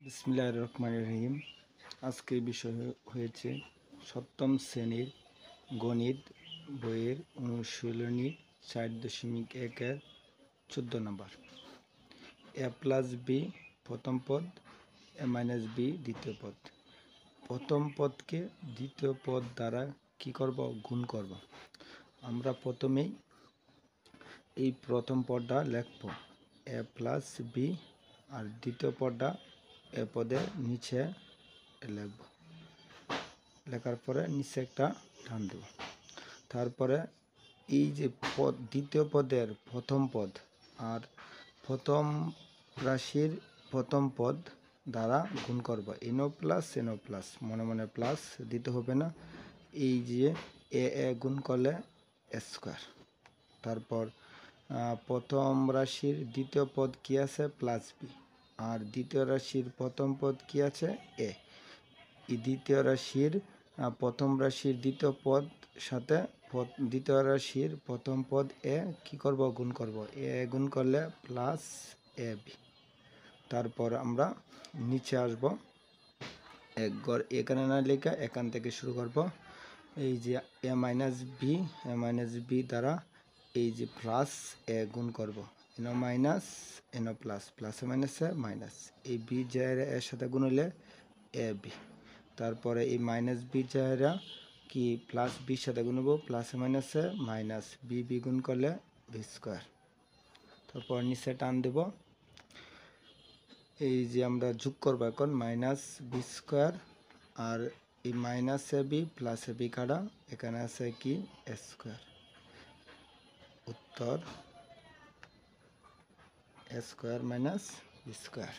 বিসমিল্লাহির রহমানির রহিম। আজকের বিষয় হয়েছে সপ্তম শ্রেণীর গণিত বইয়ের অনুশীলনী 4.1-এর 14 নম্বর। এ প্লাস বি প্রথম পদ, এ মাইনাস বি দ্বিতীয় পদ। প্রথম পদকে দ্বিতীয় পদ দ্বারা কি করব? গুণ করব। আমরা প্রথমেই এই প্রথম পদটা লিখব এ প্লাস বি, আর দ্বিতীয় পদটা এ পদের নিচে লিখব। লেখার পরে নিচে একটা টান দেব। তারপরে এই যে পদ, দ্বিতীয় পদের প্রথম পদ আর প্রথম রাশির প্রথম পদ দ্বারা গুণ করব। এনো প্লাস মনে মনে প্লাস দিতে হবে না। এই যে এ গুণ করলে স্কোয়ার। তারপর প্রথম রাশির দ্বিতীয় পদ কি আছে? Plus B. আর দ্বিতীয় রাশির প্রথম পদ কি আছে? এ। এই দ্বিতীয় রাশির প্রথম রাশির দ্বিতীয় পদ সাথে দ্বিতীয় রাশির প্রথম পদ এ কি করব? গুণ করব। এ গুণ করলে প্লাস এ বি। তারপর আমরা নিচে আসব, এক ঘর এখানে না লেখা এখান থেকে শুরু করব। এই যে এ মাইনাস বি দ্বারা এই যে প্লাস এ গুণ করব। এনো মাইনাস এনো প্লাস, প্লাসে মাইনাসে মাইনাস। এই বি জায়গা এর সাথে গুণ হলে এ বি। তারপরে এই মাইনাস বি জায়গা কি প্লাস বির সাথে গুণব, প্লাসে মাইনাসে মাইনাস। বি গুণ করলে বি স্কোয়ার। তারপর নিচে টান দেব। এই যে আমরা যোগ করব এখন মাইনাস বি স্কোয়ার, আর এই minus A B plus A B কাটা, এখানে আছে কি স্কোয়ার। উত্তর স্কোয়ার মাইনাস বি স্কোয়ার।